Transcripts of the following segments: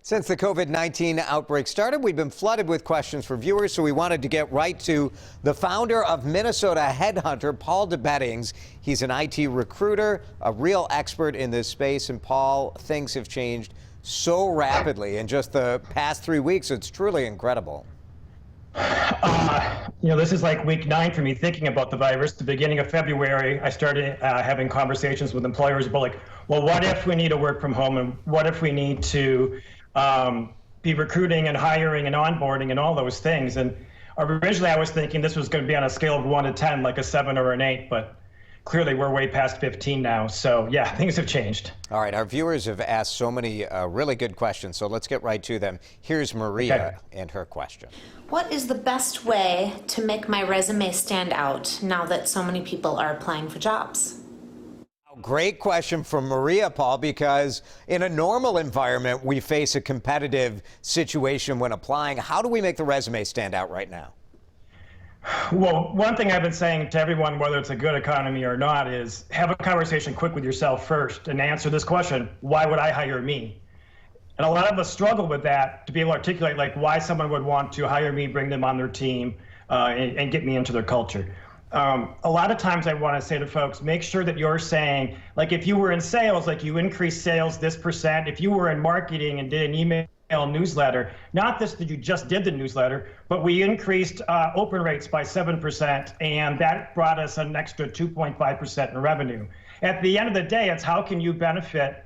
Since the COVID-19 outbreak started, we've been flooded with questions for viewers, so we wanted to get right to the founder of Minnesota Headhunter, Paul DeBettignies. He's an IT recruiter, a real expert in this space. And Paul, things have changed so rapidly in just the past 3 weeks. It's truly incredible. This is like week 9 for me thinking about the virus. The beginning of February, I started having conversations with employers about well, what if we need to work from home, and what if we need to be recruiting and hiring and onboarding and all those things. And originally I was thinking this was going to be on a scale of 1 to 10, like a 7 or an 8, but clearly we're way past 15 now. So yeah, things have changed. All right, our viewers have asked so many really good questions, so let's get right to them. Here's Maria and her question. What is the best way to make my resume stand out now that so many people are applying for jobs? Great question from Maria, Paul, because in a normal environment, we face a competitive situation when applying. How do we make the resume stand out right now? Well, one thing I've been saying to everyone, whether it's a good economy or not, is have a conversation quick with yourself first and answer this question: why would I hire me? And a lot of us struggle with that, to be able to articulate why someone would want to hire me, bring them on their team, and get me into their culture. A lot of times I want to say to folks, make sure that you're saying, if you were in sales, you increased sales this percent. If you were in marketing and did an email newsletter, not this that you just did the newsletter, but we increased open rates by 7%, and that brought us an extra 2.5% in revenue. At the end of the day, it's how can you benefit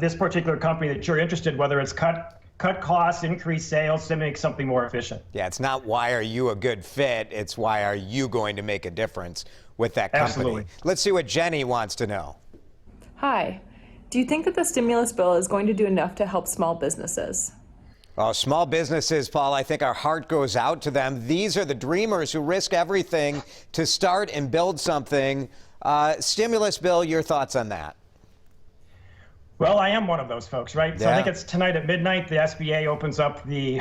this particular company that you're interested, whether it's cut costs, increase sales to make something more efficient. Yeah, it's not why are you a good fit, it's why are you going to make a difference with that company. Absolutely. Let's see what Jenny wants to know. Hi. Do you think that the stimulus bill is going to do enough to help small businesses? Well, small businesses, Paul, I think our heart goes out to them. These are the dreamers who risk everything to start and build something. Stimulus bill, your thoughts on that? Well, I am one of those folks, right? Yeah. So I think it's tonight at midnight, the SBA opens up the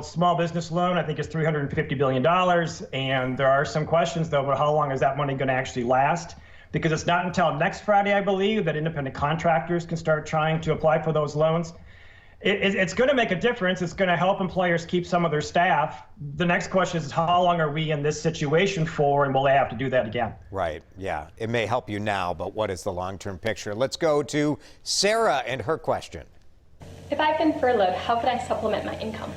small business loan. I think it's $350 billion. And there are some questions, though, about how long is that money going to actually last? Because it's not until next Friday, I believe, that independent contractors can start trying to apply for those loans. It's going to make a difference. It's going to help employers keep some of their staff. The next question is, how long are we in this situation for, and will they have to do that again? Right, yeah. It may help you now, but what is the long-term picture? Let's go to Sarah and her question. If I've been furloughed, how can I supplement my income?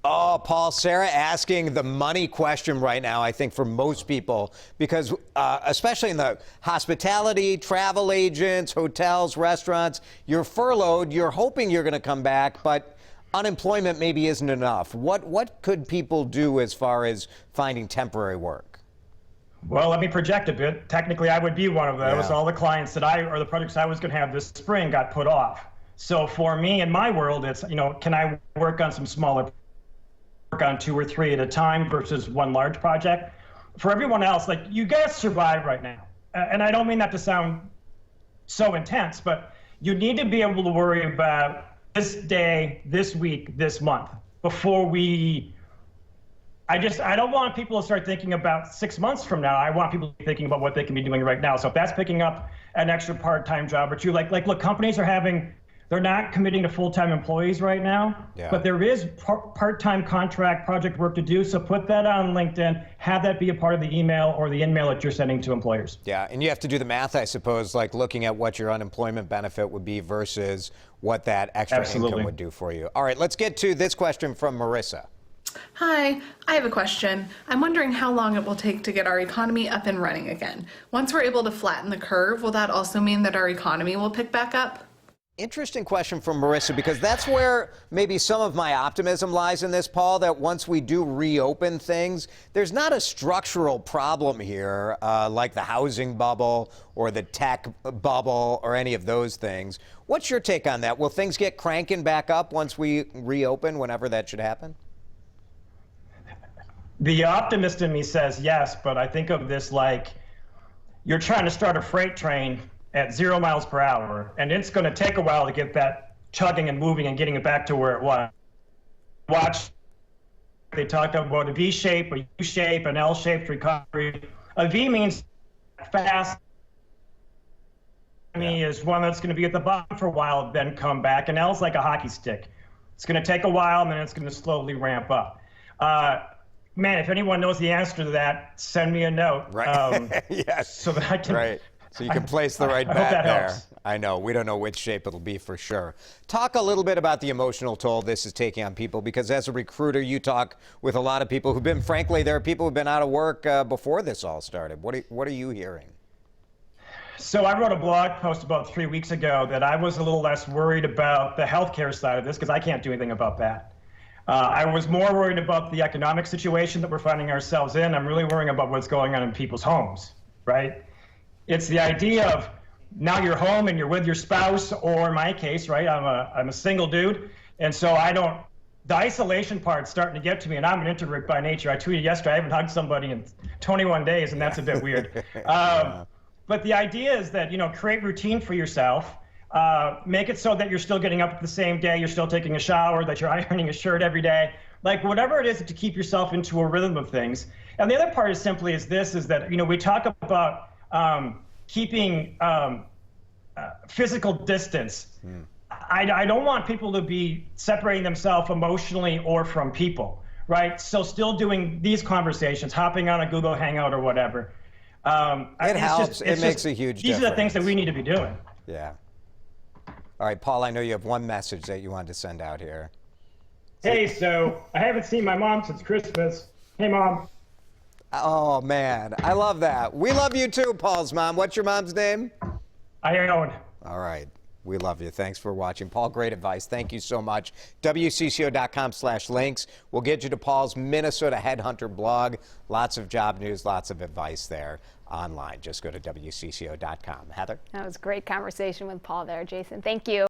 Oh, Paul, Sarah asking the money question right now, I think, for most people, because especially in the hospitality, travel agents, hotels, restaurants, you're furloughed, you're hoping you're going to come back, but unemployment maybe isn't enough. What could people do as far as finding temporary work? Well, let me project a bit. Technically, I would be one of those. Yeah. All the clients that the projects I was going to have this spring got put off. So for me, in my world, it's, can I work on some smaller work on 2 or 3 at a time versus one large project? For everyone else, you guys survive right now. And I don't mean that to sound so intense, but you need to be able to worry about this day, this week, this month before I don't want people to start thinking about 6 months from now. I want people to be thinking about what they can be doing right now. So if that's picking up an extra part-time job or 2, look, companies they're not committing to full-time employees right now, but there is part-time contract project work to do. So put that on LinkedIn, have that be a part of the email or the in-mail that you're sending to employers. Yeah, and you have to do the math, I suppose, looking at what your unemployment benefit would be versus what that extra income would do for you. All right, let's get to this question from Marissa. Hi, I have a question. I'm wondering how long it will take to get our economy up and running again. Once we're able to flatten the curve, will that also mean that our economy will pick back up? Interesting question from Marissa, because that's where maybe some of my optimism lies in this, Paul, that once we do reopen things, there's not a structural problem here like the housing bubble or the tech bubble or any of those things. What's your take on that? Will things get cranking back up once we reopen, whenever that should happen? The optimist in me says yes, but I think of this like you're trying to start a freight train at 0 miles per hour, and it's going to take a while to get that chugging and moving and getting it back to where it was. Watch, they talk about a V shape, a U shape, an L shaped recovery. A V means fast, is one that's going to be at the bottom for a while, then come back. And L's like a hockey stick. It's going to take a while, and then it's going to slowly ramp up. Man, if anyone knows the answer to that, send me a note. Right. Yes. So that I can. Right. So you can place the right I hope bet that there. helps. I know. We don't know which shape it'll be for sure. Talk a little bit about the emotional toll this is taking on people, because as a recruiter, you talk with a lot of people who've been, frankly, there are people who've been out of work before this all started. What are you hearing? So I wrote a blog post about 3 weeks ago that I was a little less worried about the healthcare side of this, because I can't do anything about that. I was more worried about the economic situation that we're finding ourselves in. I'm really worrying about what's going on in people's homes, right? It's the idea of now you're home and you're with your spouse, or in my case, right, I'm a single dude, and so the isolation part's starting to get to me, and I'm an introvert by nature. I tweeted yesterday, I haven't hugged somebody in 21 days, and that's a bit weird. But the idea is that, create routine for yourself. Make it so that you're still getting up the same day, you're still taking a shower, that you're ironing a shirt every day, like whatever it is to keep yourself into a rhythm of things. And the other part is simply is that, we talk about keeping physical distance. I don't want people to be separating themselves emotionally or from people, right? So still doing these conversations, hopping on a Google Hangout or whatever. It helps. It makes a huge difference. These are the things that we need to be doing. Yeah. All right, Paul, I know you have one message that you wanted to send out here. Hey, so I haven't seen my mom since Christmas. Hey, Mom. Oh, man. I love that. We love you too, Paul's mom. What's your mom's name? Ione. All right. We love you. Thanks for watching. Paul, great advice. Thank you so much. WCCO.com/links. We'll get you to Paul's Minnesota Headhunter blog. Lots of job news, lots of advice there online. Just go to WCCO.com. Heather? That was a great conversation with Paul there, Jason. Thank you.